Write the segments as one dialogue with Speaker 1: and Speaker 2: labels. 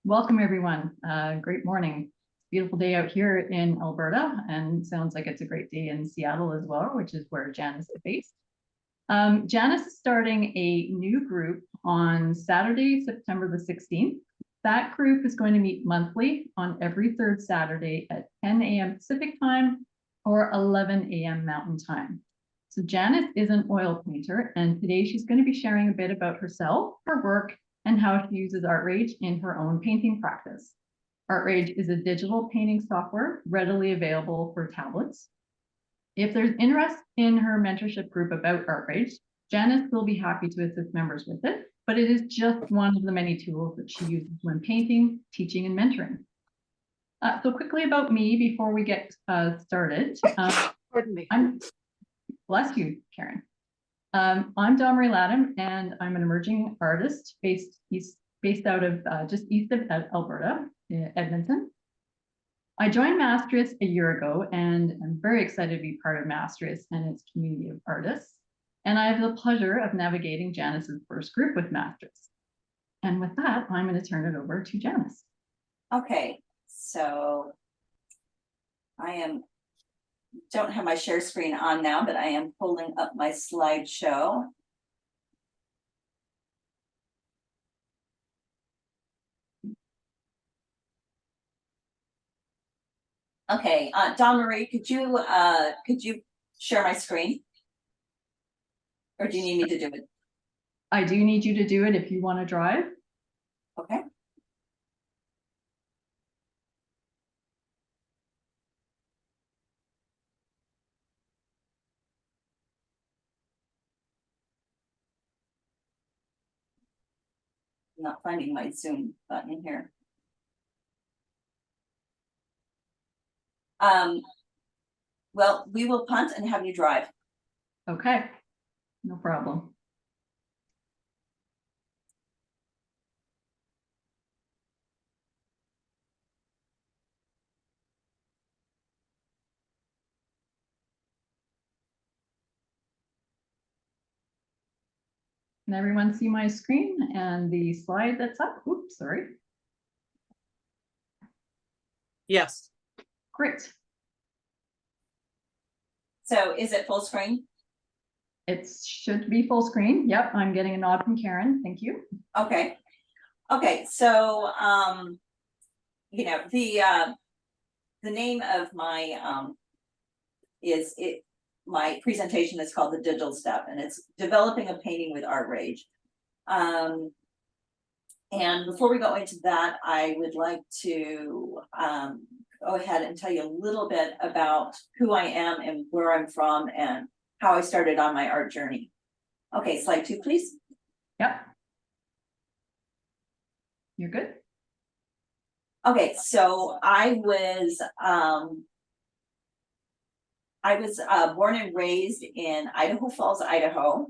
Speaker 1: Welcome everyone. Great morning. Beautiful day out here in Alberta, and sounds like it's a great day in Seattle as well, which is where Janice is based. Janice is starting a new group on Saturday, September the 16th. That group is going to meet monthly on every third Saturday at 10 a.m. Pacific time or 11 a.m. Mountain time. So Janice is an oil painter, and today she's going to be sharing a bit about herself, her work, and how she uses ArtRage in her own painting practice. ArtRage is a digital painting software readily available for tablets. If there's interest in her mentorship group about ArtRage, Janice will be happy to assist members with it, but it is just one of the many tools that she uses when painting, teaching, and mentoring. So quickly about me before we get started.
Speaker 2: Pardon me.
Speaker 1: Bless you, Karen. I'm Dawn-Marie Latham, and I'm an emerging artist based out of just east of Alberta, Edmonton. I joined Mastrius a year ago, and I'm very excited to be part of Mastrius and its community of artists. And I have the pleasure of navigating Janice's first group with Mastrius. And with that, I'm going to turn it over to Janice.
Speaker 3: Okay, so don't have my share screen on now, but I am pulling up my slideshow. Okay, Dawn-Marie, could you share my screen? Or do you need me to do it?
Speaker 1: I do need you to do it if you want to drive.
Speaker 3: Okay. I'm not finding my Zoom button here. Well, we will punt and have you drive.
Speaker 1: Okay, no problem. Can everyone see my screen and the slide that's up? Oops, sorry.
Speaker 2: Yes.
Speaker 1: Great.
Speaker 3: So is it full screen?
Speaker 1: It should be full screen. Yep, I'm getting a nod from Karen. Thank you.
Speaker 3: Okay. Okay, so you know, the name of my my presentation is called The Digital Step, and it's developing a painting with ArtRage. And before we go into that, I would like to go ahead and tell you a little bit about who I am and where I'm from and how I started on my art journey. Okay, slide 2, please.
Speaker 1: Yep. You're good.
Speaker 3: Okay, so I was born and raised in Idaho Falls, Idaho,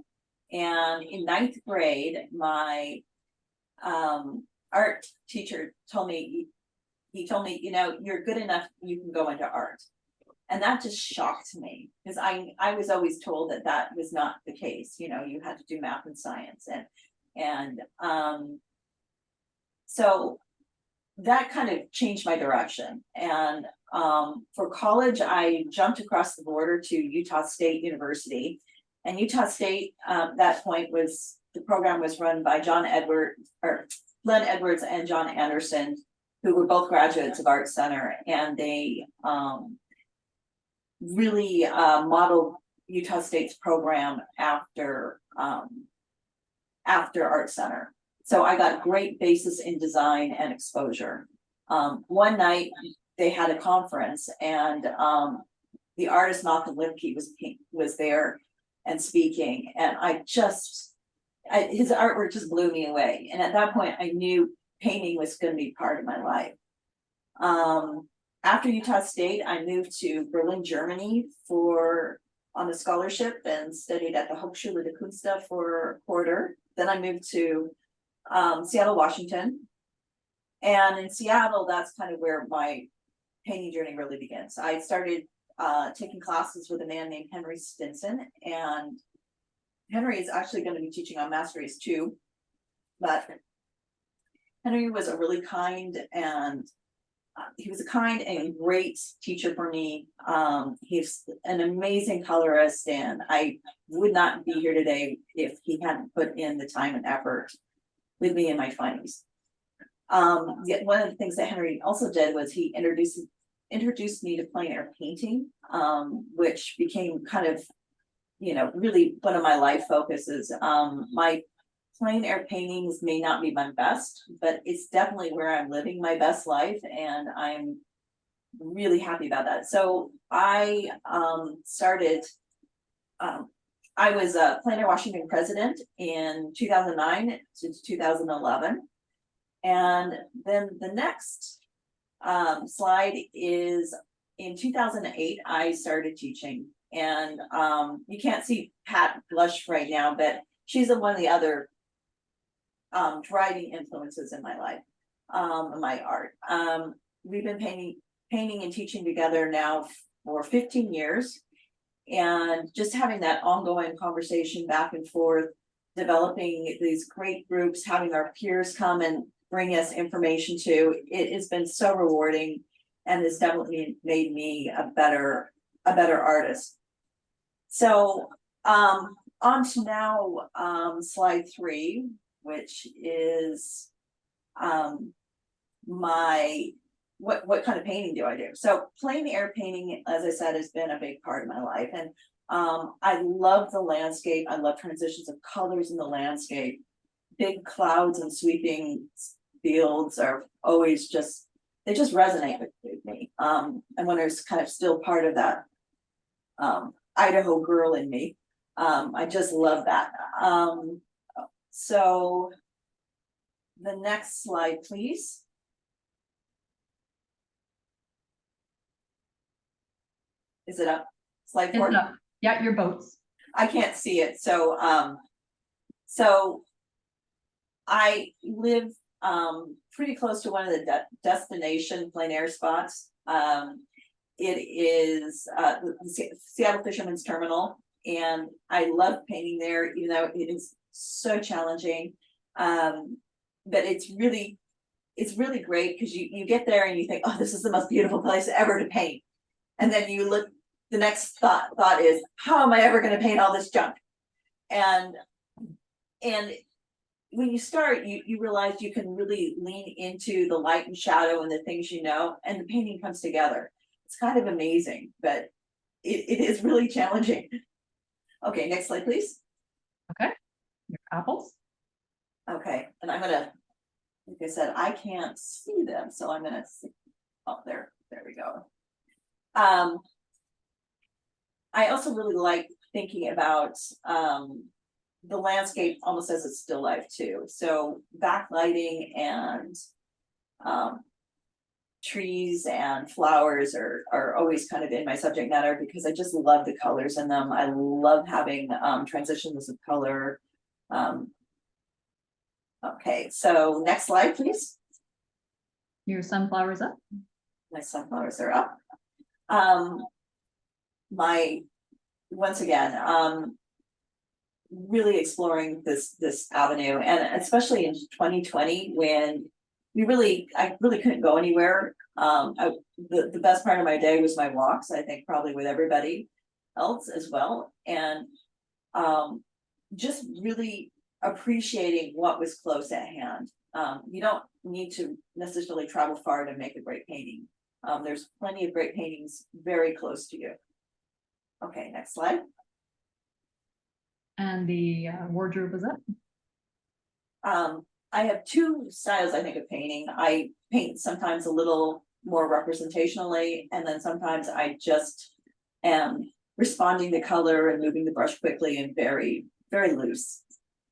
Speaker 3: and in 9th grade, my art teacher told me, you know, you're good enough, you can go into art. And that just shocked me, because I was always told that that was not the case. You know, you had to do math and science, and so that kind of changed my direction. And for college, I jumped across the border to Utah State University, and Utah State at that point the program was run by Glenn Edwards and John Anderson, who were both graduates of Art Center, and they really modeled Utah State's program after Art Center. So I got great basis in design and exposure. One night they had a conference, and the artist Malcolm Limke was there and speaking, and his artwork just blew me away. And at that point, I knew painting was going to be part of my life. After Utah State, I moved to Berlin, Germany on a scholarship and studied at the Hochschule der Künste for a quarter. Then I moved to Seattle, Washington. And in Seattle, that's kind of where my painting journey really begins. I started taking classes with a man named Henry Stinson, and Henry is actually going to be teaching on Mastrius too. Henry was a really kind and he was a kind and great teacher for me. He's an amazing colorist, and I would not be here today if he hadn't put in the time and effort with me in my 20s. Yet one of the things that Henry also did was he introduced me to plein air painting, which became kind of, you know, really one of my life focuses. My plein air paintings may not be my best, but it's definitely where I'm living my best life, and I'm really happy about that. So I started, I was a plein air Washington president in 2009 to 2011. And then the next slide is in 2008, I started teaching, and you can't see Pat blush right now, but she's one of the other driving influences in my life, my art. We've been painting and teaching together now for 15 years, and just having that ongoing conversation back and forth, developing these great groups, having our peers come and bring us information to, it has been so rewarding, and has definitely made me a better artist. So on to now slide 3, which is my what kind of painting do I do? So plein air painting, as I said, has been a big part of my life, and I love the landscape. I love transitions of colors in the landscape. Big clouds and sweeping fields are always just, they just resonate with me. And when there's kind of still part of that Idaho girl in me, I just love that. So the next slide, please. Is it up? Slide 4?
Speaker 1: It's up. Yeah, your boats.
Speaker 3: I can't see it. So so I live pretty close to one of the destination plein air spots. It is the Seattle Fisherman's Terminal, and I love painting there, even though it is so challenging. But it's really great because you get there and you think, oh, this is the most beautiful place ever to paint. And then you look, the next thought is, how am I ever going to paint all this junk? And when you start, you realize you can really lean into the light and shadow and the things you know, and the painting comes together. It's kind of amazing, but it is really challenging. Okay, next slide, please.
Speaker 1: Okay, your apples.
Speaker 3: Okay, and I'm gonna, like I said, I can't see them, so I'm gonna see, oh, there we go. I also really like thinking about the landscape almost as a still life too. So backlighting and trees and flowers are always kind of in my subject matter, because I just love the colors in them. I love having transitions of color. Okay, so next slide, please.
Speaker 1: Your sunflowers up.
Speaker 3: My sunflowers are up. Once again, really exploring this avenue, and especially in 2020 when I really couldn't go anywhere. The best part of my day was my walks, I think probably with everybody else as well, and just really appreciating what was close at hand. You don't need to necessarily travel far to make a great painting. There's plenty of great paintings very close to you. Okay, next slide.
Speaker 1: And the wardrobe is up.
Speaker 3: I have two styles, I think, of painting. I paint sometimes a little more representationally, and then sometimes I just am responding to color and moving the brush quickly and very, very loose.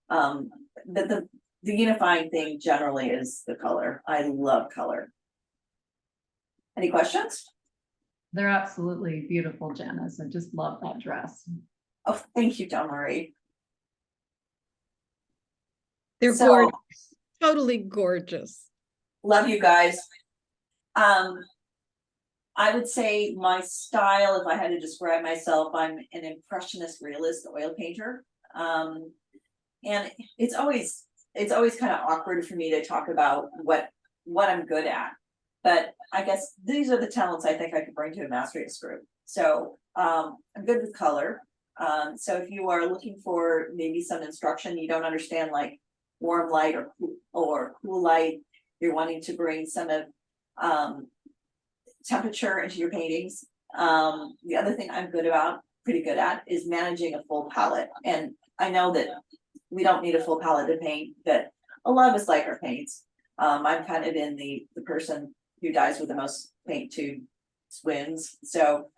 Speaker 3: The unifying thing generally is the color. I love color. Any questions?
Speaker 1: They're absolutely beautiful, Janice. I just love that dress.
Speaker 3: Oh, thank you, Dawn Marie.
Speaker 2: They're
Speaker 3: So-
Speaker 2: gorgeous, totally gorgeous.
Speaker 3: Love you guys. I would say my style, if I had to describe myself, I'm an impressionist realist oil painter. And it's always it's always kind of awkward for me to talk about what I'm good at. But I guess these are the talents I think I could bring to a Mastrius group. So I'm good with color. So if you are looking for maybe some instruction, you don't understand like warm light or cool light, you're wanting to bring some of temperature into your paintings. The other thing I'm pretty good at, is managing a full palette. And I know that we don't need a full palette to paint, but a lot of us like our paints. I'm kind of in the person who dies with the most paint tube wins. So,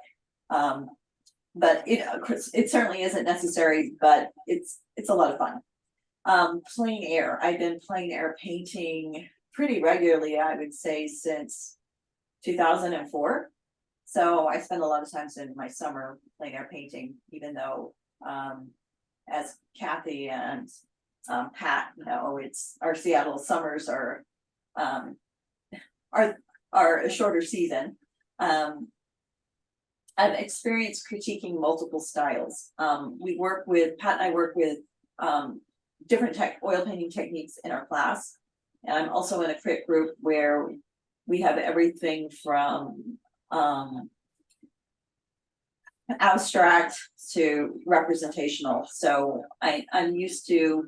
Speaker 3: but it certainly isn't necessary, but it's a lot of fun. Plein air. I've been plein air painting pretty regularly, I would say, since 2004. So I spend a lot of times in my summer plein air painting, even though as Kathy and Pat know, it's our Seattle summers are a shorter season. I've experienced critiquing multiple styles. Pat and I work with different oil painting techniques in our class. And I'm also in a crit group where we have everything from abstract to representational. So I'm used to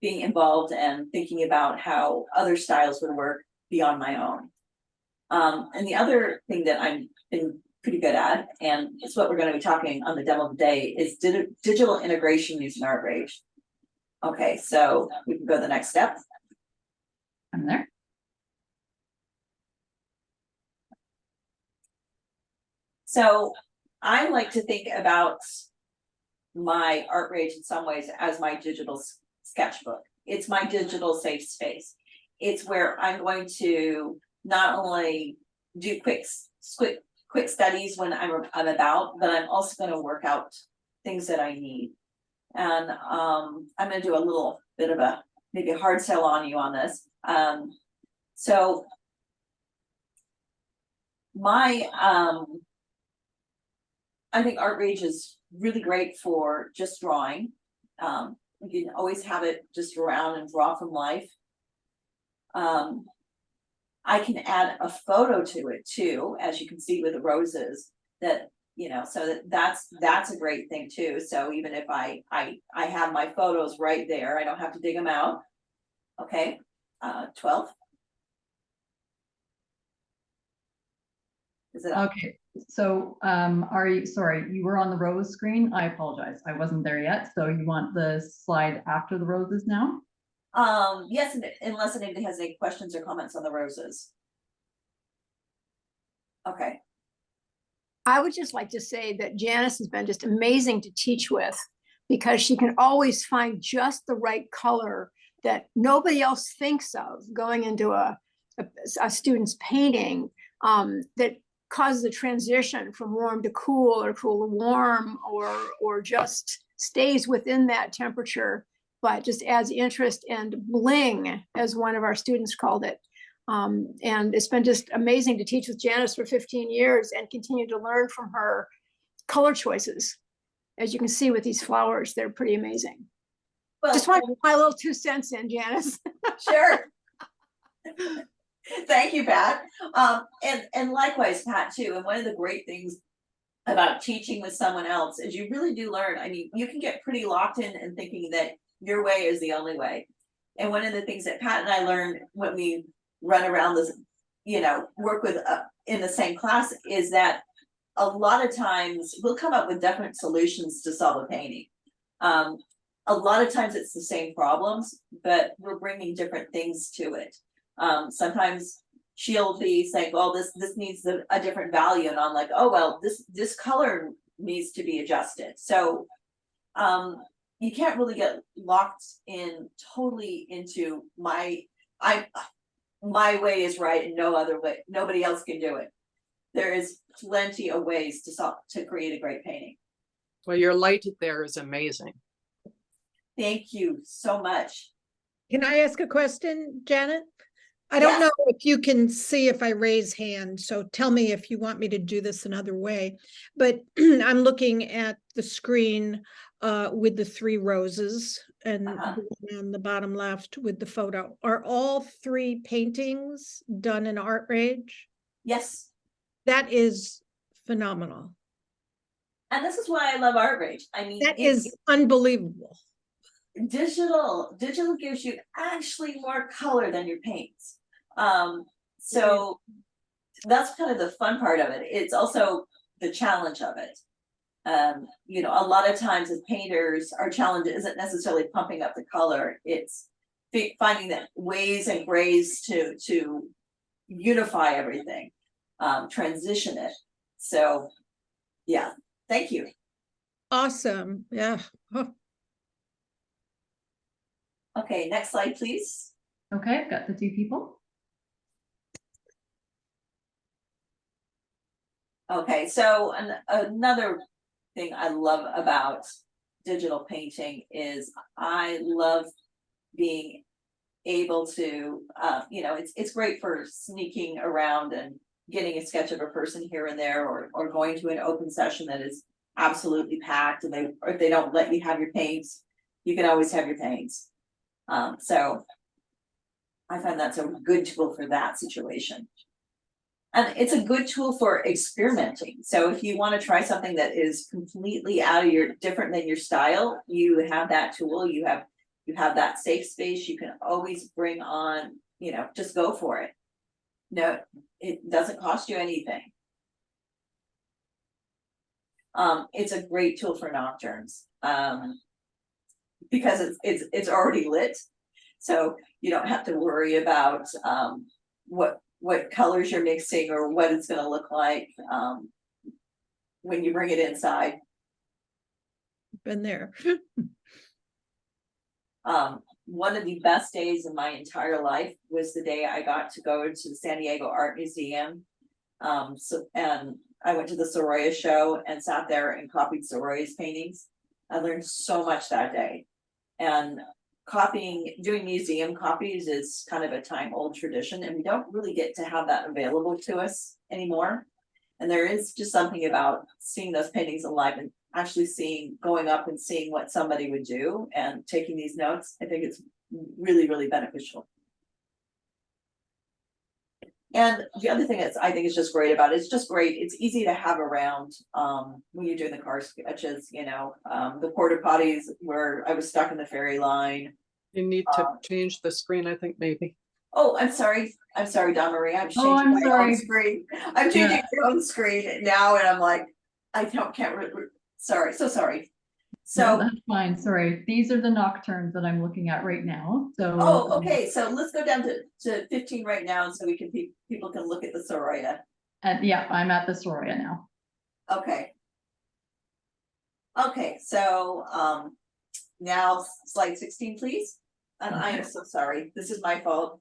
Speaker 3: being involved and thinking about how other styles would work beyond my own. And the other thing that I've been pretty good at, and it's what we're going to be talking on the demo today, is digital integration using ArtRage. Okay, so we can go to the next step.
Speaker 1: I'm there.
Speaker 3: So I like to think about my ArtRage in some ways as my digital sketchbook. It's my digital safe space. It's where I'm going to not only do quick studies when I'm about, but I'm also going to work out things that I need. And I'm going to do a little bit of maybe a hard sell on you on this. So I think ArtRage is really great for just drawing. You can always have it just around and draw from life. I can add a photo to it too, as you can see with the roses, that, so that's a great thing too. So even if I have my photos right there, I don't have to dig them out. Okay, 12. Is it up?
Speaker 1: Okay, so sorry, you were on the rose screen. I apologize. I wasn't there yet. So you want the slide after the roses now?
Speaker 3: Yes, unless anybody has any questions or comments on the roses. Okay.
Speaker 4: I would just like to say that Janice has been just amazing to teach with, because she can always find just the right color that nobody else thinks of going into a student's painting, that causes a transition from warm to cool or cool to warm, or just stays within that temperature, but just adds interest and bling, as one of our students called it. And it's been just amazing to teach with Janice for 15 years and continue to learn from her color choices. As you can see with these flowers, they're pretty amazing. Well, just want to put my little 2 cents in, Janice.
Speaker 3: Sure. Thank you, Pat. And likewise, Pat, too. And one of the great things about teaching with someone else is you really do learn. I mean, you can get pretty locked in and thinking that your way is the only way. And one of the things that Pat and I learned when we run around this, work with in the same class, is that a lot of times we'll come up with different solutions to solve a painting. A lot of times it's the same problems, but we're bringing different things to it. Sometimes she'll be saying, well, this needs a different value. And I'm like, oh, well, this color needs to be adjusted. So you can't really get locked in totally into my way is right and no other way. Nobody else can do it. There is plenty of ways to create a great painting.
Speaker 5: Well, your light there is amazing.
Speaker 3: Thank you so much.
Speaker 2: Can I ask a question, Janet? I don't know if you can see if I raise hand, so tell me if you want me to do this another way. But I'm looking at the screen with the 3 roses and
Speaker 3: Uh-huh.
Speaker 2: the one on the bottom left with the photo. Are all 3 paintings done in ArtRage?
Speaker 3: Yes.
Speaker 2: That is phenomenal.
Speaker 3: And this is why I love ArtRage. I mean,
Speaker 2: That is unbelievable.
Speaker 3: digital gives you actually more color than your paints. So that's kind of the fun part of it. It's also the challenge of it. You know, a lot of times as painters, our challenge isn't necessarily pumping up the color. It's finding that ways and grays to unify everything, transition it. So yeah, thank you.
Speaker 2: Awesome. Yeah. Oh,
Speaker 3: Okay, next slide, please.
Speaker 1: Okay, I've got the 2 people.
Speaker 3: Okay, so another thing I love about digital painting is I love being able to, you know, it's great for sneaking around and getting a sketch of a person here and there, or going to an open session that is absolutely packed, and or if they don't let you have your paints, you can always have your paints. So I find that's a good tool for that situation. And it's a good tool for experimenting. So if you want to try something that is completely out of different than your style, you have that tool, you have that safe space, you can always bring on, you know, just go for it. No, it doesn't cost you anything. It's a great tool for nocturnes, because it's already lit. So you don't have to worry about what colors you're mixing or what it's going to look like when you bring it inside.
Speaker 2: been there.
Speaker 3: One of the best days in my entire life was the day I got to go to the San Diego Art Museum. And I went to the Sorolla show and sat there and copied Sorolla's paintings. I learned so much that day. And doing museum copies is kind of a time-old tradition, and we don't really get to have that available to us anymore. And there is just something about seeing those paintings alive and actually going up and seeing what somebody would do and taking these notes. I think it's really, really beneficial. And the other thing that's I think is just great about it, it's just great. It's easy to have around when you're doing the car sketches, you know, the porta potties where I was stuck in the ferry line.
Speaker 5: You need to change the screen, I think, maybe.
Speaker 3: Oh, I'm sorry, Don Marie. I'm changing
Speaker 1: I'm
Speaker 3: my
Speaker 1: sorry.
Speaker 3: own screen. I'm changing my own screen now, and I'm like, I can't. Sorry, so sorry.
Speaker 1: No,
Speaker 3: So
Speaker 1: that's fine. Sorry. These are the nocturnes that I'm looking at right now. So
Speaker 3: oh, okay. So let's go down to 15 right now, so we can people can look at the Sorolla.
Speaker 1: And yeah, I'm at the Sorolla now.
Speaker 3: Okay. Okay, so now slide 16, please. And I am so sorry. This is my fault.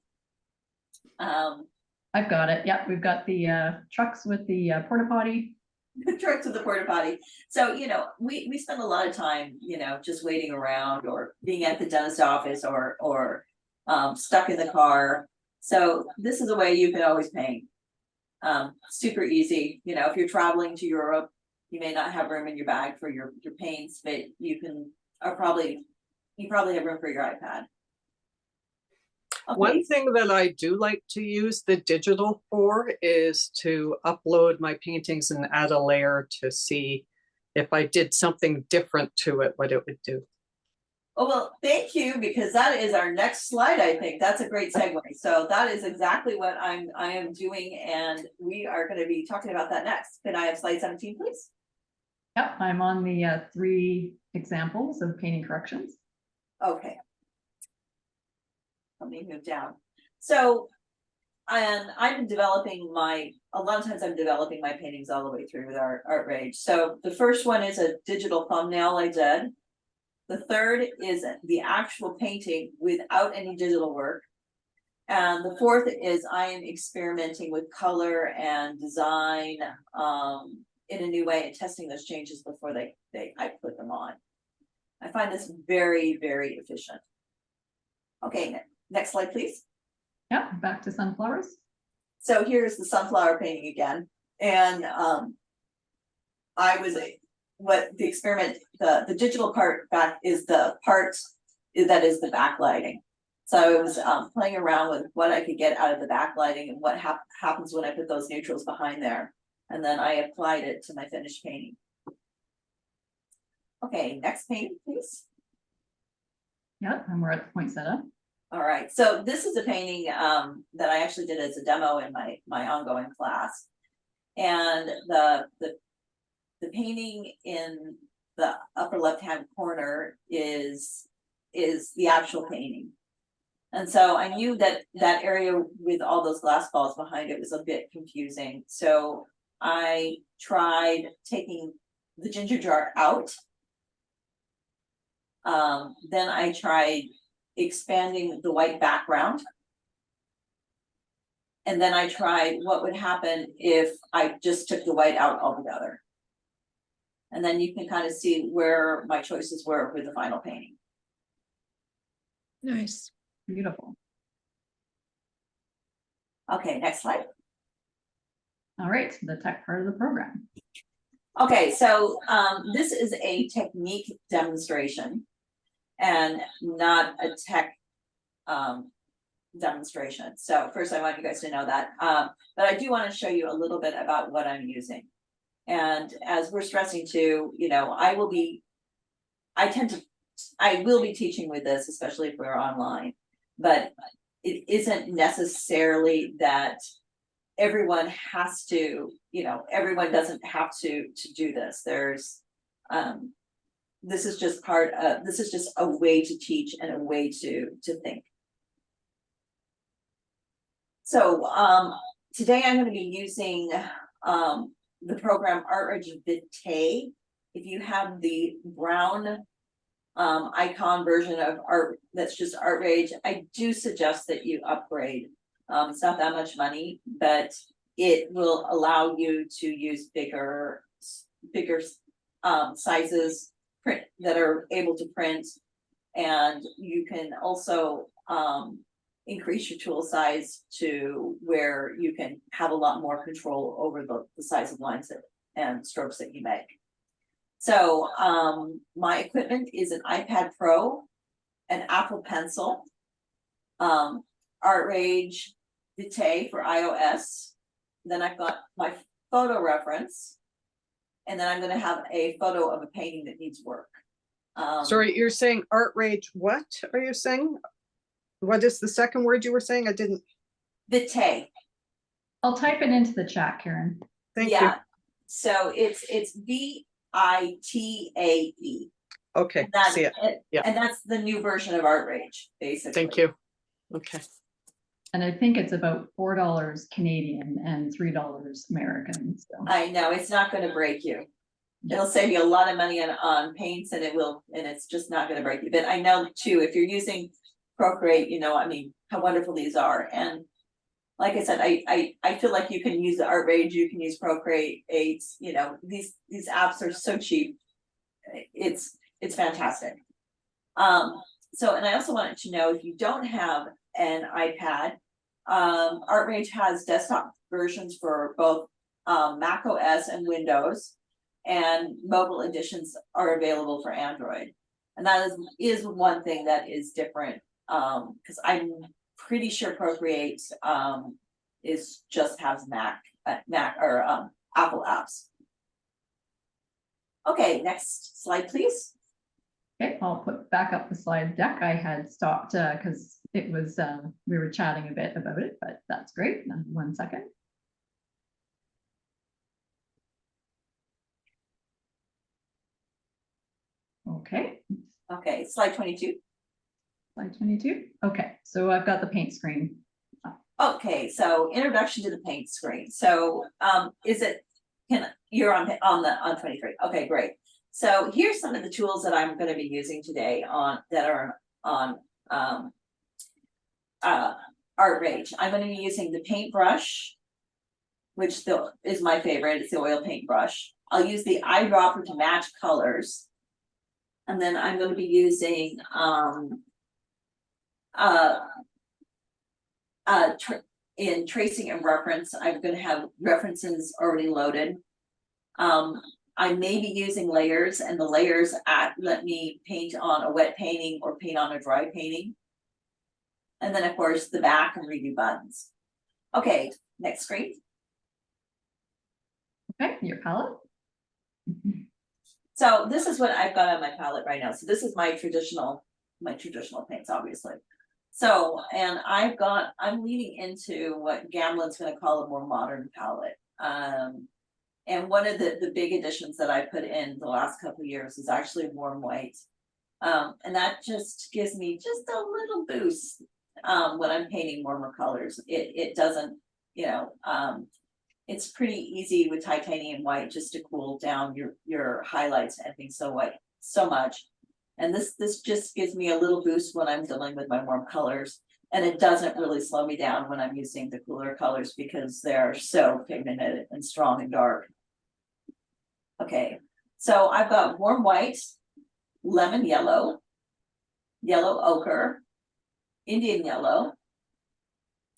Speaker 1: I've got it. Yeah, we've got the trucks with the porta potty.
Speaker 3: Truck to the porta potty. So, you know, we spend a lot of time, you know, just waiting around or being at the dentist office or stuck in the car. So this is a way you can always paint. Super easy. You know, if you're traveling to Europe, you may not have room in your bag for your paints, but you probably have room for your iPad. Okay.
Speaker 5: One thing that I do like to use the digital for is to upload my paintings and add a layer to see if I did something different to it, what it would do.
Speaker 3: Oh, well, thank you, because that is our next slide. I think that's a great segue. So that is exactly what I am doing, and we are going to be talking about that next. Can I have slide 17, please?
Speaker 1: Yep, I'm on the 3 examples of painting corrections.
Speaker 3: Okay. Let me move down. So, and I've been developing a lot of times I'm developing my paintings all the way through with ArtRage. So the first one is a digital thumbnail I did. The third is the actual painting without any digital work. And the fourth is I am experimenting with color and design in a new way and testing those changes before I put them on. I find this very, very efficient. Okay, next slide, please.
Speaker 1: Yeah, back to sunflowers.
Speaker 3: So here's the sunflower painting again. And I was what the experiment, the digital part back is the part that is the backlighting. So I was playing around with what I could get out of the backlighting and what happens when I put those neutrals behind there. And then I applied it to my finished painting. Okay, next painting, please.
Speaker 1: Yep, and we're at the poinsettia.
Speaker 3: All right, so this is a painting that I actually did as a demo in my ongoing class. And the painting in the upper left-hand corner is the actual painting. And so I knew that that area with all those glass balls behind it was a bit confusing. So I tried taking the ginger jar out. Then I tried expanding the white background. And then I tried what would happen if I just took the white out altogether. And then you can kind of see where my choices were with the final painting.
Speaker 2: Nice.
Speaker 1: Beautiful.
Speaker 3: Okay, next slide.
Speaker 1: All right, the tech part of the program.
Speaker 3: Okay, so this is a technique demonstration and not a tech demonstration. So first I want you guys to know that, but I do want to show you a little bit about what I'm using. And as we're stressing too, you know, I will be teaching with this, especially if we're online, but it isn't necessarily that everyone has to, you know, everyone doesn't have to do this. There's this is just a way to teach and a way to think. So today I'm going to be using the program ArtRage Vitae. If you have the brown icon version of art that's just ArtRage, I do suggest that you upgrade. It's not that much money, but it will allow you to use bigger sizes that are able to print, and you can also increase your tool size to where you can have a lot more control over the size of lines and strokes that you make. So my equipment is an iPad Pro, an Apple Pencil, ArtRage Vitae for iOS. Then I've got my photo reference, and then I'm going to have a photo of a painting that needs work.
Speaker 5: Sorry, you're saying ArtRage, what are you saying? What is the second word you were saying? I didn't.
Speaker 3: Vitae.
Speaker 1: I'll type it into the chat, Karen.
Speaker 5: Thank you.
Speaker 3: Yeah. So it's VITAE.
Speaker 5: Okay,
Speaker 3: And that's
Speaker 5: see it. Yeah.
Speaker 3: And that's the new version of ArtRage, basically.
Speaker 5: Thank you. Okay.
Speaker 1: And I think it's about $4 Canadian and $3 American. So
Speaker 3: I know, it's not going to break you. It'll save you a lot of money on paints, and it's just not going to break you. But I know too, if you're using Procreate, you know, I mean, how wonderful these are. And like I said, I feel like you can use the ArtRage, you can use Procreate. You know, these apps are so cheap. It's fantastic. So, and I also wanted to know, if you don't have an iPad, ArtRage has desktop versions for both Mac OS and Windows, and mobile editions are available for Android. And that is one thing that is different, because I'm pretty sure Procreate has Mac or Apple apps. Okay, next slide, please.
Speaker 1: okay, I'll put back up the slide deck. I had stopped because it was we were chatting a bit about it, but that's great. 1 second. Okay.
Speaker 3: Okay, slide 22.
Speaker 1: Slide 22. Okay, so I've got the paint screen.
Speaker 3: Okay, so introduction to the paint screen. So you're on 23. Okay, great. So here's some of the tools that I'm going to be using today on ArtRage. I'm going to be using the paintbrush, which is my favorite. It's the oil paintbrush. I'll use the eyedropper to match colors. And then I'm going to be using in tracing and reference, I'm going to have references already loaded. I'm I may be using layers, and the layers let me paint on a wet painting or paint on a dry painting. And then of course the back and redo buttons. Okay, next screen.
Speaker 1: Okay, your palette.
Speaker 3: So this is what I've got on my palette right now. So this is my traditional paints, obviously. So, and I'm leaning into what Gamlin's gonna call a more modern palette. And one of the big additions that I put in the last couple of years is actually warm white. And that just gives me just a little boost when I'm painting warmer colors. It doesn't, you know, it's pretty easy with titanium white just to cool down your highlights and things so much. And this just gives me a little boost when I'm dealing with my warm colors. And it doesn't really slow me down when I'm using the cooler colors because they're so pigmented and strong and dark. Okay, so I've got warm white, lemon yellow, yellow ochre, Indian yellow,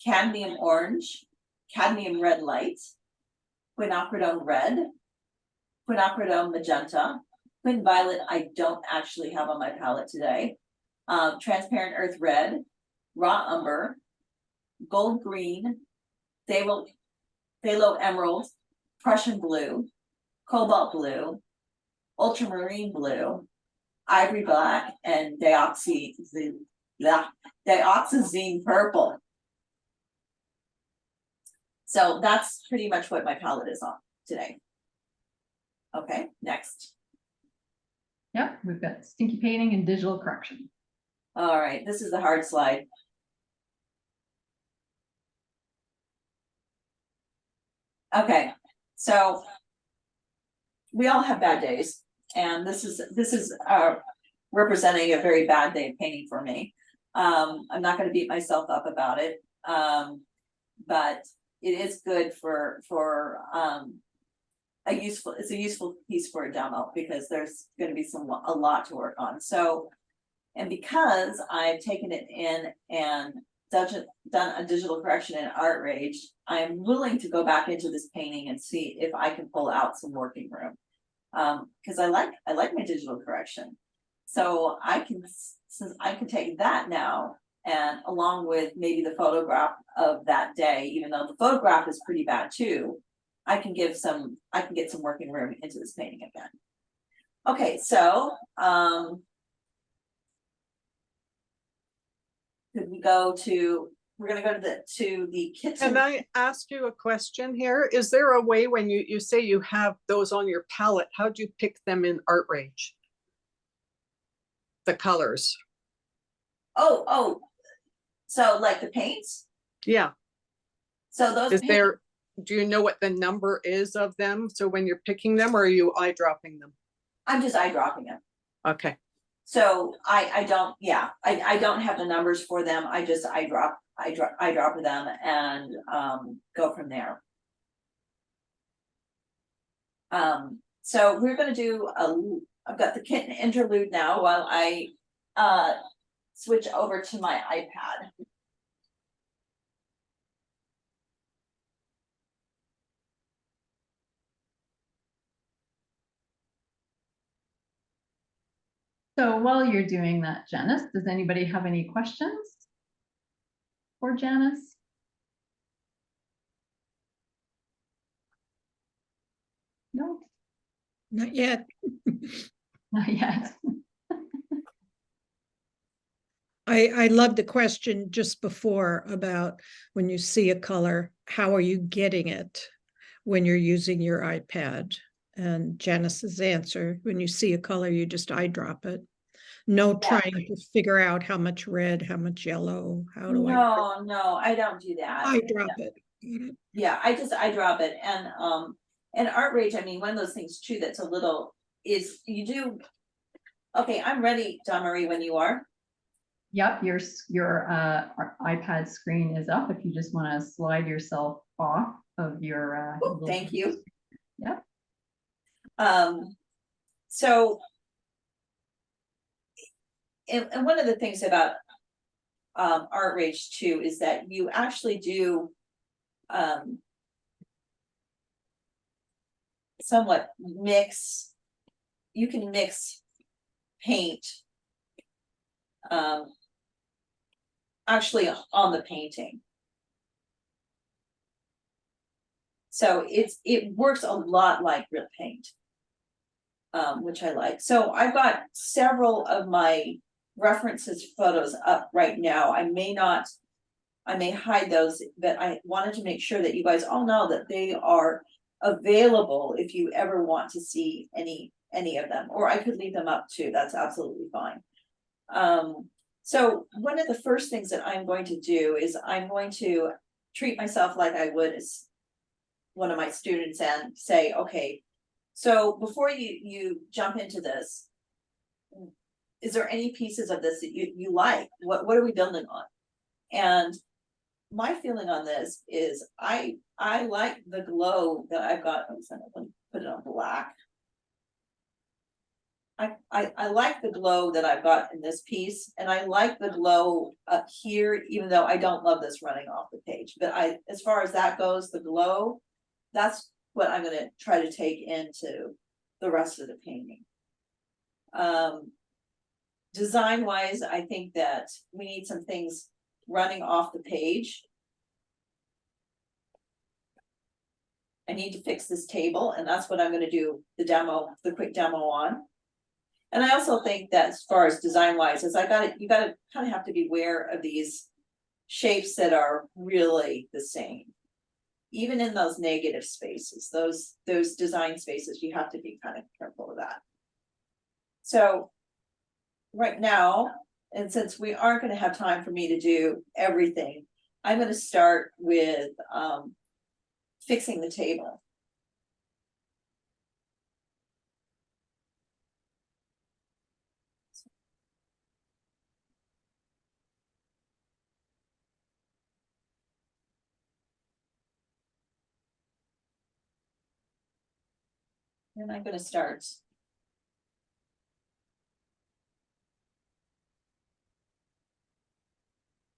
Speaker 3: cadmium orange, cadmium red light, quinacridone red, quinacridone magenta, quin violet I don't actually have on my palette today, transparent earth red, raw umber, gold green, phthalo emerald, Prussian blue, cobalt blue, ultramarine blue, ivory black, and dioxazine purple. So that's pretty much what my palette is on today. Okay, next.
Speaker 1: Yep, we've got stinky painting and digital correction.
Speaker 3: All right, this is the hard slide. Okay, so we all have bad days, and this is representing a very bad day of painting for me. I'm not going to beat myself up about it, but it is good for it's a useful piece for a demo because there's going to be a lot to work on. So, and because I've taken it in and done a digital correction in ArtRage, I'm willing to go back into this painting and see if I can pull out some working room. Because I like my digital correction. So since I can take that now and along with maybe the photograph of that day, even though the photograph is pretty bad too, I can get some working room into this painting again. Okay, so we're gonna go to the kitchen.
Speaker 5: Can I ask you a question here? Is there a way when you say you have those on your palette, how do you pick them in ArtRage? The colors.
Speaker 3: Oh, so like the paints?
Speaker 5: Yeah.
Speaker 3: So those
Speaker 5: Do you know what the number is of them? So when you're picking them, or are you eyedropping them?
Speaker 3: I'm just eyedropping them.
Speaker 5: Okay.
Speaker 3: So I don't have the numbers for them. I just eyedrop them and go from there. So we're gonna do I've got the kitten interlude now while I switch over to my iPad.
Speaker 1: So while you're doing that, Janice, does anybody have any questions for Janice? No,
Speaker 2: Not yet.
Speaker 1: not yet.
Speaker 2: I love the question just before about when you see a color, how are you getting it when you're using your iPad? And Janice's answer, when you see a color, you just eyedrop it. No trying to figure out how much red, how much yellow, how do I?
Speaker 3: No, I don't do that.
Speaker 2: Eyedrop it.
Speaker 3: Yeah, I just eyedrop it. And ArtRage, I mean, one of those things too that's a little is you do. Okay, I'm ready, Dawn Marie, when you are.
Speaker 1: Yep, your iPad screen is up. If you just want to slide yourself off of your.
Speaker 3: Thank you.
Speaker 1: Yep.
Speaker 3: So, and one of the things about ArtRage too is that you actually do somewhat mix, you can mix paint actually on the painting. So it works a lot like real paint, which I like. So I've got several of my references photos up right now. I may hide those, but I wanted to make sure that you guys all know that they are available if you ever want to see any of them, or I could leave them up too. That's absolutely fine. So one of the first things that I'm going to do is I'm going to treat myself like I would as one of my students and say, okay, so before you jump into this, is there any pieces of this that you like? What are we building on? And my feeling on this is I like the glow that I've got. I'm gonna put it on black. I like the glow that I've got in this piece, and I like the glow up here, even though I don't love this running off the page. But as far as that goes, the glow, that's what I'm gonna try to take into the rest of the painting. Design wise, I think that we need some things running off the page. I need to fix this table, and that's what I'm gonna do the quick demo on. And I also think that as far as design wise, you gotta kind of have to be aware of these shapes that are really the same. Even in those negative spaces, those design spaces, you have to be kind of careful of that. So right now, and since we aren't going to have time for me to do everything, I'm going to start with fixing the table. And I'm going to start.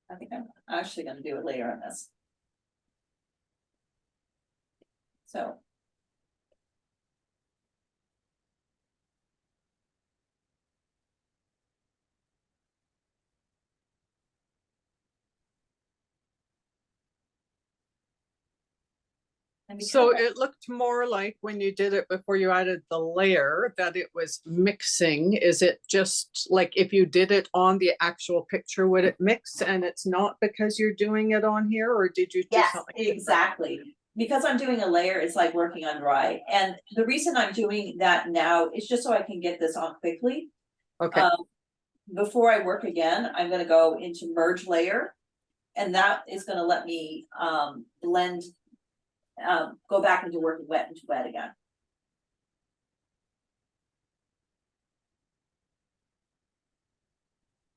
Speaker 3: I think I'm actually going to do it later on this. So.
Speaker 5: So it looked more like when you did it before you added the layer that it was mixing. Is it just like if you did it on the actual picture, would it mix and it's not because you're doing it on here, or did you do something different?
Speaker 3: Exactly. Because I'm doing a layer, it's like working on dry. And the reason I'm doing that now is just so I can get this on quickly.
Speaker 5: Okay.
Speaker 3: Before I work again, I'm gonna go into merge layer. And that is gonna let me blend, go back into working wet into wet again.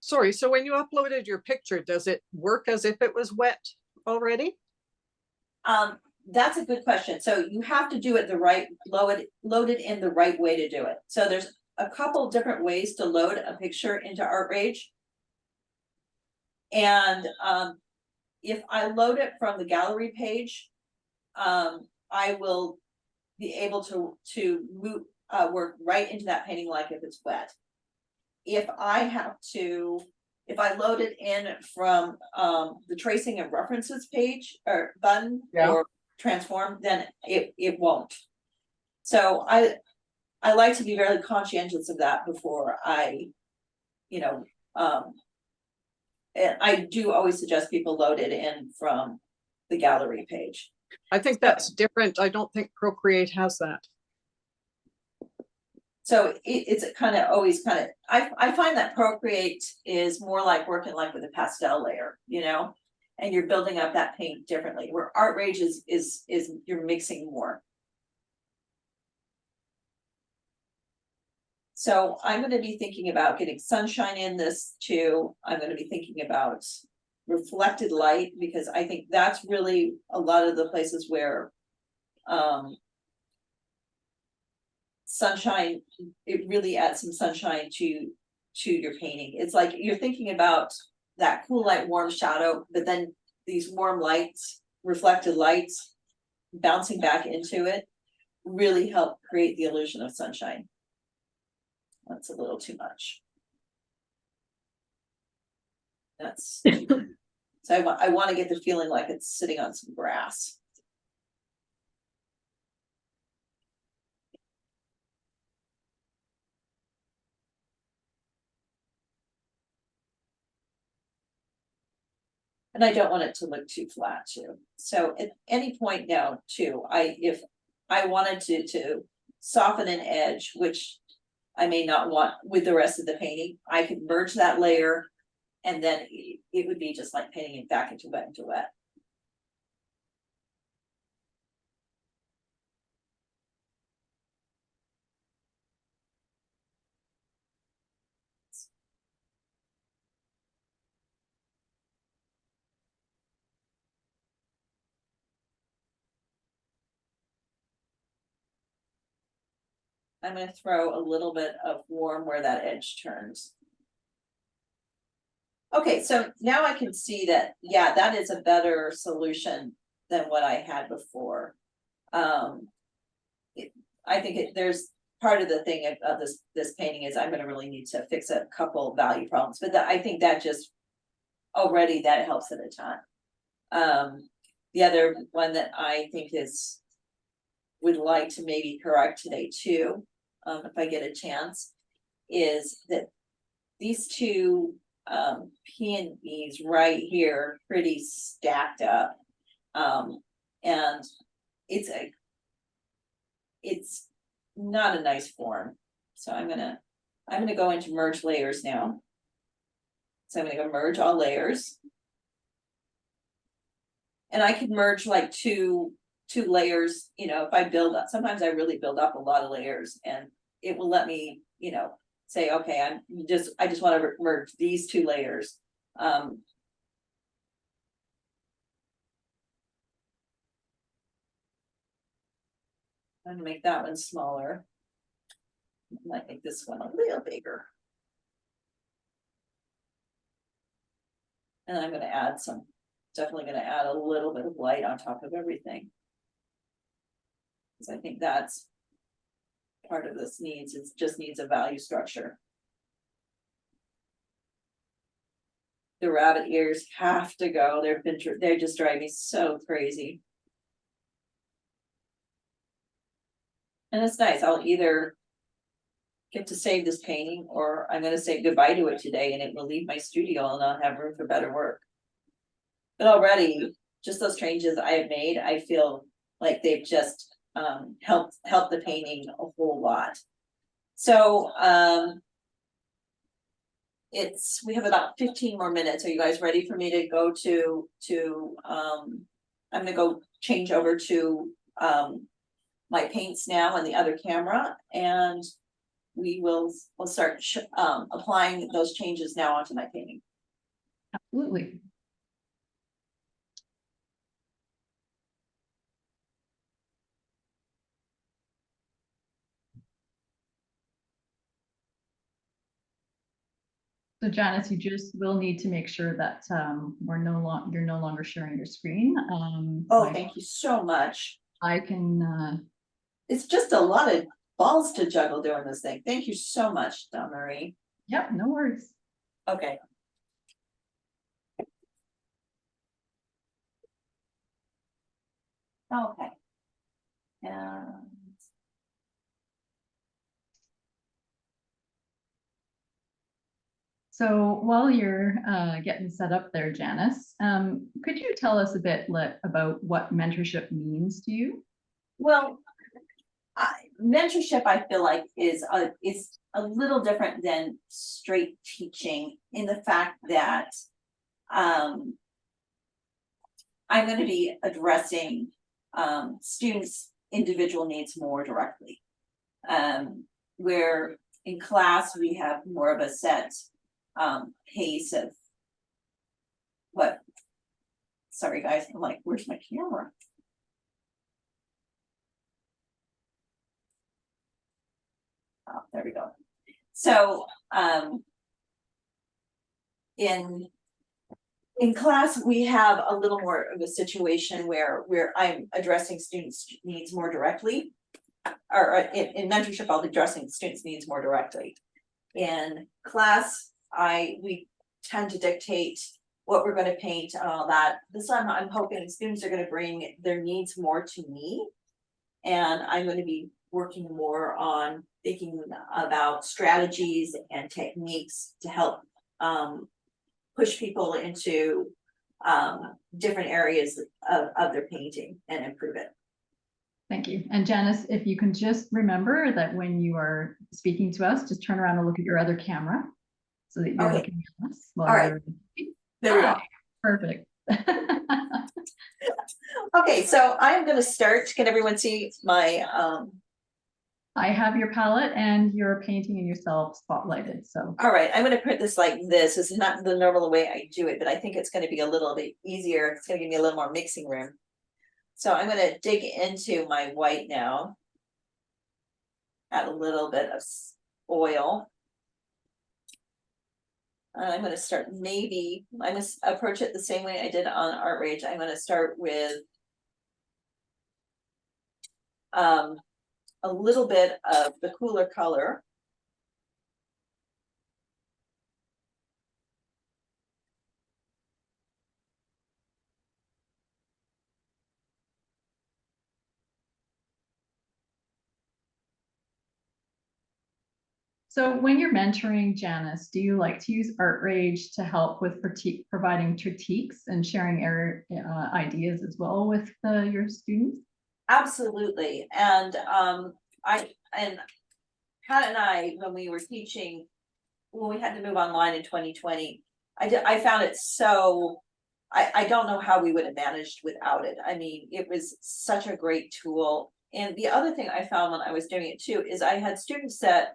Speaker 5: Sorry, so when you uploaded your picture, does it work as if it was wet already?
Speaker 3: That's a good question. So you have to do it the right, load it in the right way to do it. So there's a couple different ways to load a picture into ArtRage. And if I load it from the gallery page, I will be able to move, work right into that painting like if it's wet. If I load it in from the tracing and references page or button or transform, then it won't. So I like to be very conscientious of that before I, and I do always suggest people load it in from the gallery page.
Speaker 5: I think that's different. I don't think Procreate has that.
Speaker 3: So it's kind of always kind of, I find that Procreate is more like working like with a pastel layer, and you're building up that paint differently, where ArtRage is you're mixing more. So I'm going to be thinking about getting sunshine in this too. I'm going to be thinking about reflected light, because I think that's really a lot of the places where sunshine, it really adds some sunshine to your painting. It's like you're thinking about that cool light, warm shadow, but then these warm lights, reflected lights bouncing back into it really help create the illusion of sunshine. That's a little too much. That's, so I want to get the feeling like it's sitting on some grass. And I don't want it to look too flat too. So at any point now too, if I wanted to soften an edge, which I may not want with the rest of the painting, I could merge that layer, and then it would be just like painting it back into wet. I'm going to throw a little bit of warm where that edge turns. Okay, so now I can see that, yeah, that is a better solution than what I had before. I think there's part of the thing of this painting is I'm going to really need to fix a couple value problems, but I think that just already that helps it a ton. The other one that I think would like to maybe correct today too, if I get a chance, is that these two peonies right here pretty stacked up, and it's not a nice form. So I'm gonna go into merge layers now. So I'm gonna go merge all layers, and I could merge like two layers. You know, if I build up, sometimes I really build up a lot of layers, and it will let me, you know, say, okay, I just want to merge these two layers. I'm gonna make that one smaller. I might make this one a little bigger. And I'm gonna add definitely gonna add a little bit of light on top of everything. Because I think that's part of this it just needs a value structure. The rabbit ears have to go. They're just driving me so crazy. And it's nice. I'll either get to save this painting, or I'm going to say goodbye to it today, and it will leave my studio and I'll have room for better work. But already, just those changes I have made, I feel like they've just helped the painting a whole lot. So we have about 15 more minutes. Are you guys ready for me to go I'm gonna go change over to my paints now on the other camera, and we'll start applying those changes now onto my painting.
Speaker 1: Absolutely. So Janice, you just will need to make sure that you're no longer sharing your screen.
Speaker 3: Thank you so much.
Speaker 1: I can.
Speaker 3: It's just a lot of balls to juggle doing this thing. Thank you so much, Dawn Marie.
Speaker 1: Yep, no worries.
Speaker 3: Okay. Okay.
Speaker 1: So while you're getting set up there, Janice, could you tell us a bit about what mentorship means to you?
Speaker 3: Well, mentorship, I feel like is a little different than straight teaching, in the fact that I'm going to be addressing students' individual needs more directly. Where in class we have more of a set pace of what. Sorry guys, I'm like, where's my camera? Oh, there we go. So in class, we have a little more of a situation where I'm addressing students' needs more directly. or in mentorship, I'll be addressing students' needs more directly. In class, we tend to dictate what we're gonna paint and all that. This time, I'm hoping students are gonna bring their needs more to me. And I'm gonna be working more on thinking about strategies and techniques to help push people into different areas of their painting and improve it.
Speaker 1: Thank you. And Janice, if you can just remember that when you are speaking to us, just turn around and look at your other camera so that you're
Speaker 3: Okay.
Speaker 1: looking at us. While
Speaker 3: All right.
Speaker 1: you're...
Speaker 3: There we go.
Speaker 1: Perfect.
Speaker 3: Okay, so I'm gonna start. Can everyone see my
Speaker 1: I have your palette and your painting and yourself spotlighted. So
Speaker 3: all right, I'm gonna print this like this. This is not the normal way I do it, but I think it's gonna be a little bit easier. It's gonna give me a little more mixing room. So I'm gonna dig into my white now. Add a little bit of oil. I'm gonna start I'm gonna approach it the same way I did on ArtRage. I'm gonna start with a little bit of the cooler color.
Speaker 1: So when you're mentoring Janice, do you like to use ArtRage to help with providing critiques and sharing ideas as well with your students?
Speaker 3: Absolutely, and Pat and I, when we were teaching, when we had to move online in 2020, I found it so. I don't know how we would have managed without it. I mean, it was such a great tool. And the other thing I found when I was doing it too is I had students that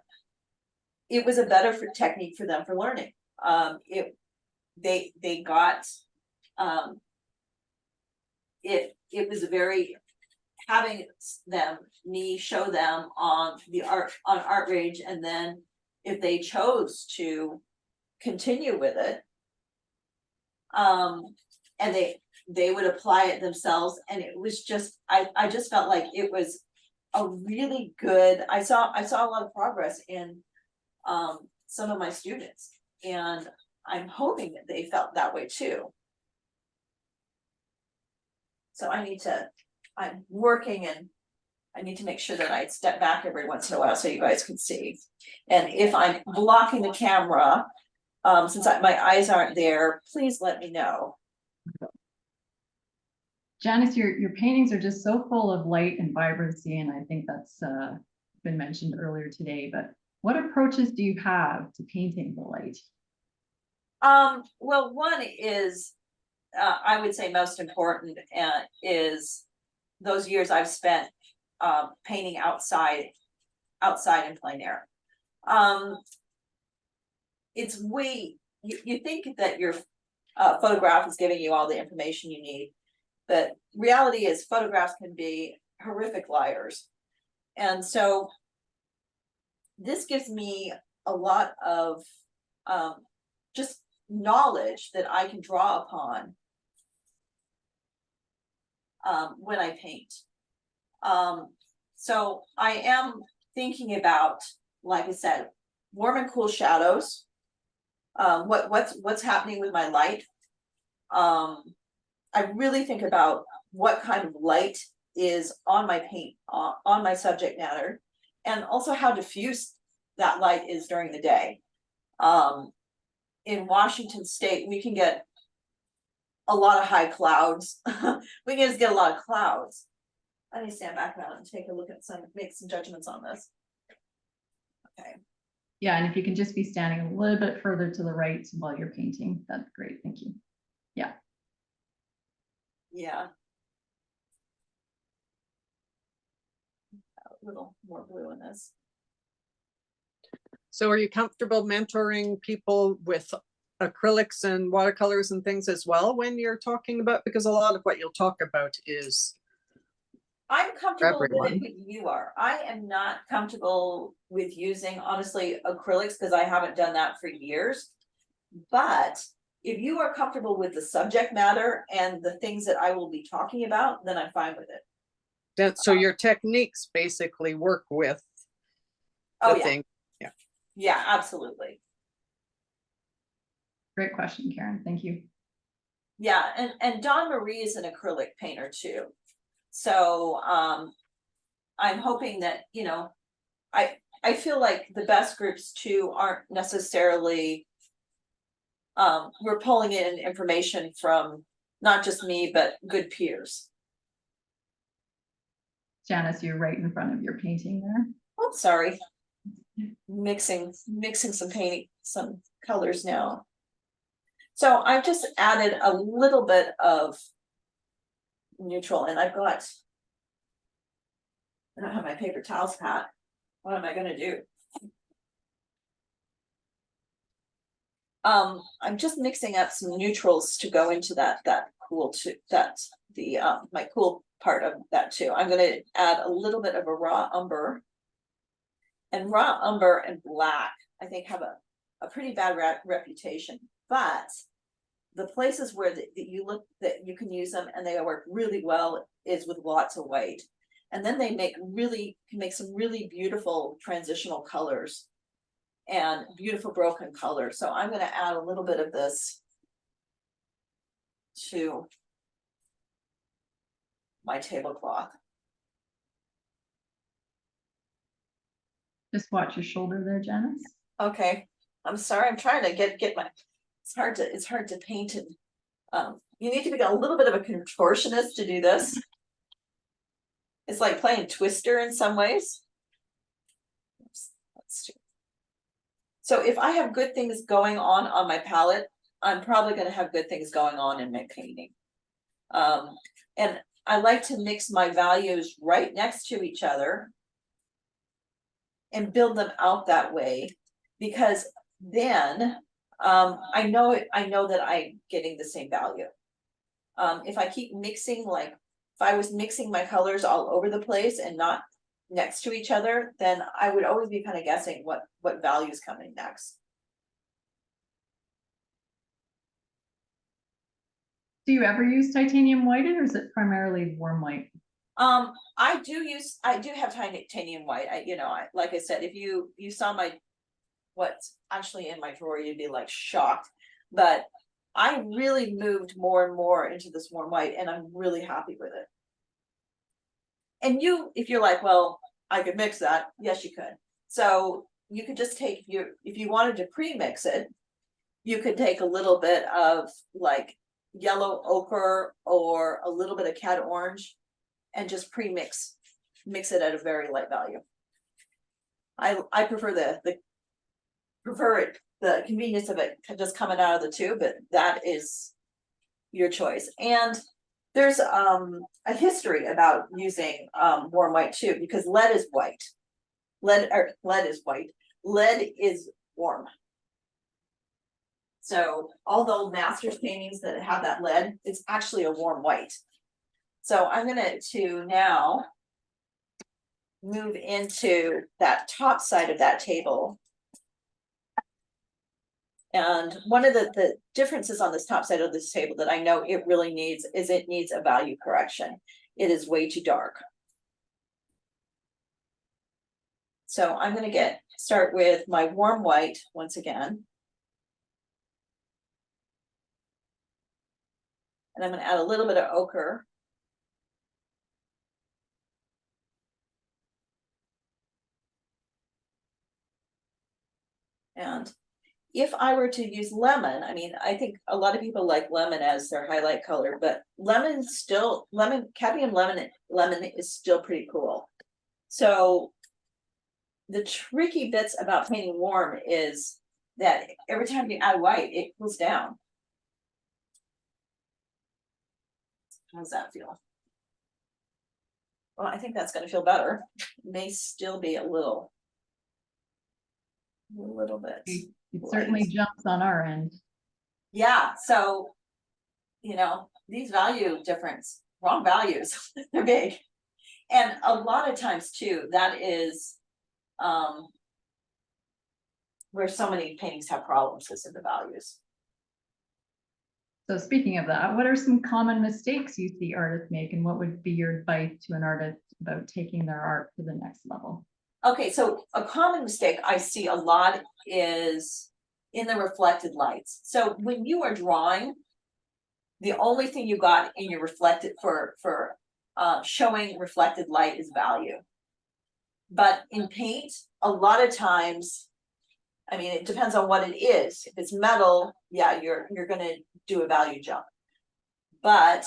Speaker 3: it was a better technique for them for learning. They got it was a very having me show them on ArtRage, and then if they chose to continue with it, and they would apply it themselves, and it was just I just felt like it was a really good. I saw a lot of progress in some of my students, and I'm hoping that they felt that way too. So I'm working, and I need to make sure that I step back every once in a while so you guys can see. And if I'm blocking the camera, since my eyes aren't there, please let me know.
Speaker 1: Janice, your paintings are just so full of light and vibrancy, and I think that's been mentioned earlier today, but what approaches do you have to painting the light?
Speaker 3: Well, one is, I would say most important is those years I've spent painting outside in plein air. It's you think that your photograph is giving you all the information you need, but reality is photographs can be horrific liars. And so this gives me a lot of just knowledge that I can draw upon when I paint. So I am thinking about, like I said, warm and cool shadows. What's happening with my light. I really think about what kind of light is on my paint, on my subject matter, and also how diffuse that light is during the day. In Washington State, we can get a lot of high clouds. We can just get a lot of clouds. I need to stand back now and take a look at make some judgments on this. Okay.
Speaker 1: Yeah, and if you can just be standing a little bit further to the right while you're painting, that's great. Thank you. Yeah.
Speaker 3: Yeah. A little more blue in this.
Speaker 5: So are you comfortable mentoring people with acrylics and watercolors and things as well when you're talking about, because a lot of what you'll talk about is
Speaker 3: I'm comfortable with
Speaker 5: everyone.
Speaker 3: it, but you are. I am not comfortable with using, honestly, acrylics because I haven't done that for years. But if you are comfortable with the subject matter and the things that I will be talking about, then I'm fine with it.
Speaker 5: So your techniques basically work with
Speaker 3: Oh,
Speaker 5: the
Speaker 3: yeah,
Speaker 5: thing.
Speaker 3: yeah, absolutely.
Speaker 1: Great question, Karen. Thank you.
Speaker 3: Yeah, and Dawn Marie is an acrylic painter too. So I'm hoping that, you know, I feel like the best groups too aren't necessarily we're pulling in information from not just me, but good peers.
Speaker 1: Janice, you're right in front of your painting there.
Speaker 3: Oh, sorry. Mixing some colors now. So I've just added a little bit of neutral, and I don't have my paper towels, Pat. What am I gonna do? I'm just mixing up some neutrals to go into that cool too. That's the my cool part of that too. I'm gonna add a little bit of a raw umber. And raw umber and black, I think, have a pretty bad reputation, but the places where that you look that you can use them and they work really well is with lots of white. And then they can make some really beautiful transitional colors and beautiful broken colors. So I'm going to add a little bit of this to my tablecloth.
Speaker 1: Just watch your shoulder there, Janice.
Speaker 3: Okay, I'm sorry. I'm trying to get my. It's hard to paint it. You need to be a little bit of a contortionist to do this. It's like playing Twister in some ways. Oops, so if I have good things going on my palette, I'm probably going to have good things going on in my painting. And I like to mix my values right next to each other and build them out that way, because then I know that I'm getting the same value. If I keep mixing, like if I was mixing my colors all over the place and not next to each other, then I would always be kind of guessing what value is coming next.
Speaker 1: Do you ever use titanium whited, or is it primarily warm white?
Speaker 3: I do have titanium white. Like I said, if you saw what's actually in my drawer, you'd be like shocked. But I really moved more and more into this warm white, and I'm really happy with it. And if you're like, well, I could mix that. Yes, you could. So you could just take if you wanted to pre-mix it, you could take a little bit of like yellow ochre or a little bit of cat orange and just mix it at a very light value. I prefer the convenience of it just coming out of the tube, but that is your choice. And there's a history about using warm white too, because lead is white. Lead is white. Lead is warm. So although Mastrius paintings that have that lead, it's actually a warm white. So I'm going to now move into that top side of that table. And one of the differences on this top side of this table that I know it really needs is it needs a value correction. It is way too dark. So I'm going to start with my warm white once again. And I'm going to add a little bit of ochre. And if I were to use lemon, I mean, I think a lot of people like lemon as their highlight color, but cadmium lemon is still pretty cool. So the tricky bits about painting warm is that every time you add white, it cools down. How does that feel? Well, I think that's going to feel better. It may still be a little bit.
Speaker 1: It certainly jumps on our end.
Speaker 3: Yeah, so these value difference, wrong values, they're big. And a lot of times too, that is where so many paintings have problems is in the values.
Speaker 1: So speaking of that, what are some common mistakes you see artists make, and what would be your advice to an artist about taking their art to the next level?
Speaker 3: Okay, so a common mistake I see a lot is in the reflected lights. So when you are drawing, the only thing you got in your reflected for showing reflected light is value. But in paint, a lot of times, I mean, it depends on what it is. If it's metal, yeah, you're gonna do a value jump. But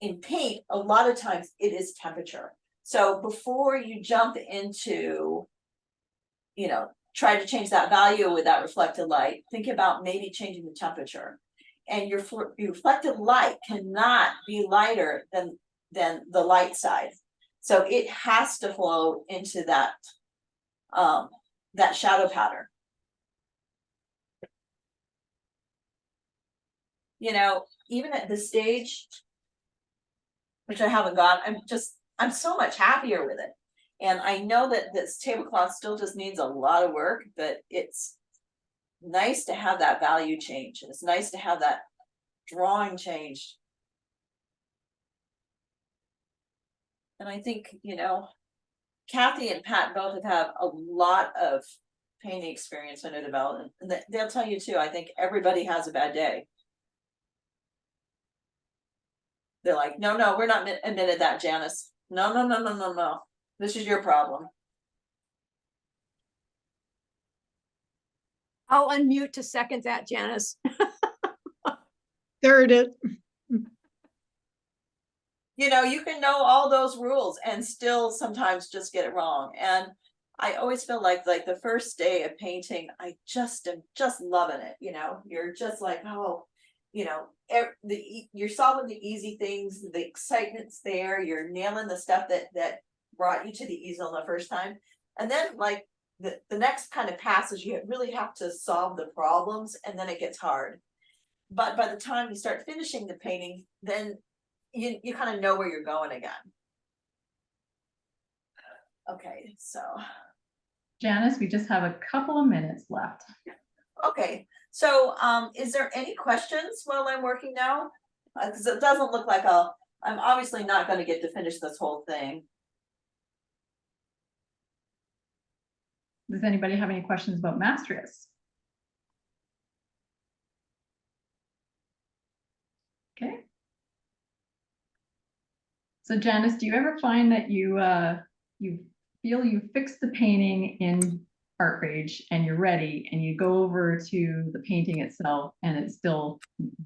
Speaker 3: in paint, a lot of times it is temperature. So before you jump into, you know, try to change that value with that reflected light, think about maybe changing the temperature. And your reflected light cannot be lighter than the light side. So it has to flow into that that shadow pattern. You know, even at this stage, which I haven't got, I'm so much happier with it. And I know that this tablecloth still just needs a lot of work, but it's nice to have that value change. And it's nice to have that drawing changed. And I think, you know, Kathy and Pat both have a lot of painting experience in their development. And they'll tell you too, I think everybody has a bad day. They're like, no, we're not admitted that, Janice. No. This is your problem.
Speaker 4: I'll unmute to second that, Janice.
Speaker 2: Third it.
Speaker 3: You know, you can know all those rules and still sometimes just get it wrong. And I always feel like the first day of painting, I just am just loving it. You know, you're just like, oh, you know, you're solving the easy things, the excitement's there, you're nailing the stuff that brought you to the easel the first time. And then like the next kind of passage, you really have to solve the problems, and then it gets hard. But by the time you start finishing the painting, then you kind of know where you're going again. Okay, so.
Speaker 1: Janice, we just have a couple of minutes left.
Speaker 3: Okay, so is there any questions while I'm working now? Because it doesn't look like I'm obviously not going to get to finish this whole thing.
Speaker 1: Does anybody have any questions about Mastrius? Okay. So Janice, do you ever find that you feel you fixed the painting in ArtRage and you're ready, and you go over to the painting itself and it still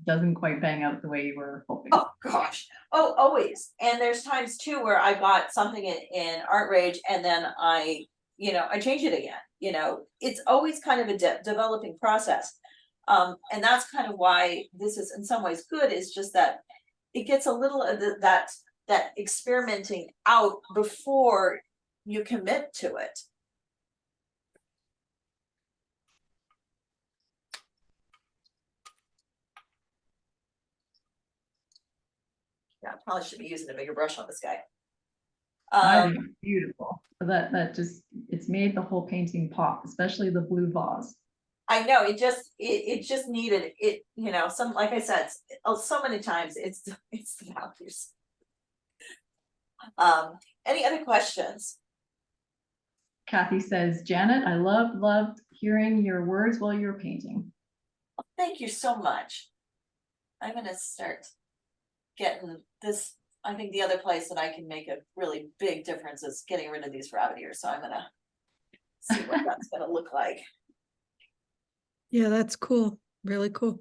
Speaker 1: doesn't quite bang out the way you were hoping?
Speaker 3: Oh gosh, oh always. And there's times too where I got something in ArtRage and then I change it again. You know, it's always kind of a developing process. And that's kind of why this is in some ways good, is just that it gets a little of that experimenting out before you commit to it. Yeah, I probably should be using a bigger brush on this guy.
Speaker 1: I think it's beautiful. That just, it's made the whole painting pop, especially the blue vase.
Speaker 3: I know, it just needed it, you know, like I said, so many times it's the values. Any other questions?
Speaker 1: Kathy says, Janet, I loved hearing your words while you were painting.
Speaker 3: Thank you so much. I'm gonna start getting this. I think the other place that I can make a really big difference is getting rid of these rabbit ears. So I'm gonna see what that's gonna look like.
Speaker 2: Yeah, that's cool. Really cool.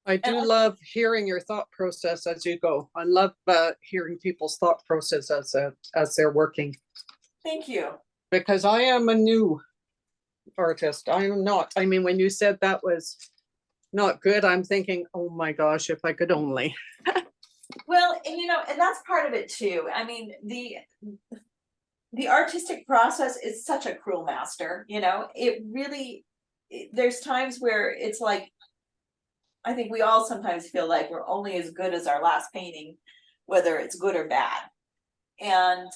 Speaker 5: I do love hearing your thought process as you go. I love hearing people's thought process as they're working.
Speaker 3: Thank you.
Speaker 5: Because I am a new artist. I am not. I mean, when you said that was not good, I'm thinking, oh my gosh, if I could only.
Speaker 3: Well, and you know, and that's part of it too. I mean, the artistic process is such a cruel master, you know, it really, there's times where it's like, I think we all sometimes feel like we're only as good as our last painting, whether it's good or bad. And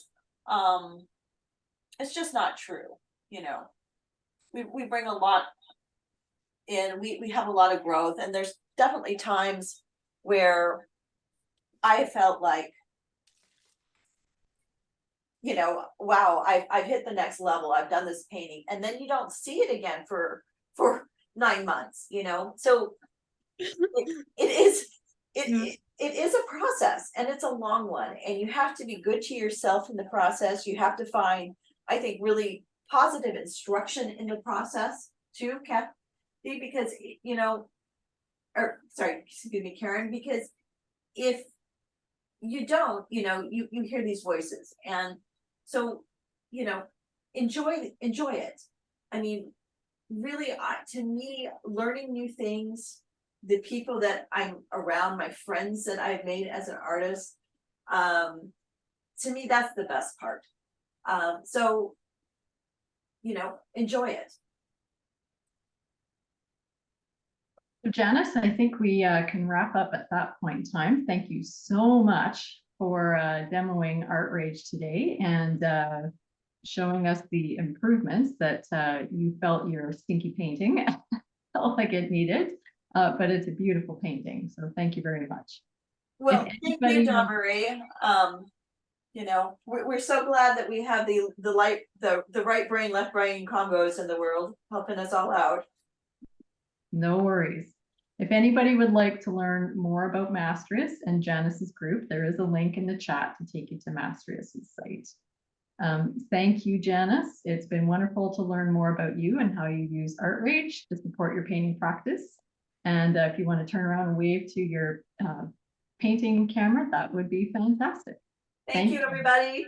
Speaker 3: it's just not true, you know. We bring a lot and we have a lot of growth, and there's definitely times where I felt like, you know, wow, I've hit the next level, I've done this painting, and then you don't see it again for 9 months, you know, so it is, it is a process, and it's a long one, and you have to be good to yourself in the process. You have to find, I think, really positive instruction in the process too, Kathy, because, you know, or sorry, excuse me, Karen, because if you don't, you know, you hear these voices, and so, you know, enjoy it. I mean, really, to me, learning new things, the people that I'm around, my friends that I've made as an artist, to me, that's the best part. So, you know, enjoy it.
Speaker 1: So Janice, I think we can wrap up at that point in time. Thank you so much for demoing ArtRage today and showing us the improvements that you felt your stinky painting felt like it needed. But it's a beautiful painting, so thank you very much.
Speaker 3: Well,
Speaker 1: If
Speaker 3: thank
Speaker 1: anybody
Speaker 3: you, Dawn
Speaker 1: would-
Speaker 3: Marie. You know, we're so glad that we have the right brain, left brain combos in the world helping us all out.
Speaker 1: No worries. If anybody would like to learn more about Mastrius and Janice's group, there is a link in the chat to take you to Mastrius's site. Thank you, Janice. It's been wonderful to learn more about you and how you use ArtRage to support your painting practice. And if you want to turn around and wave to your painting camera, that would be fantastic.
Speaker 3: Thank you, everybody.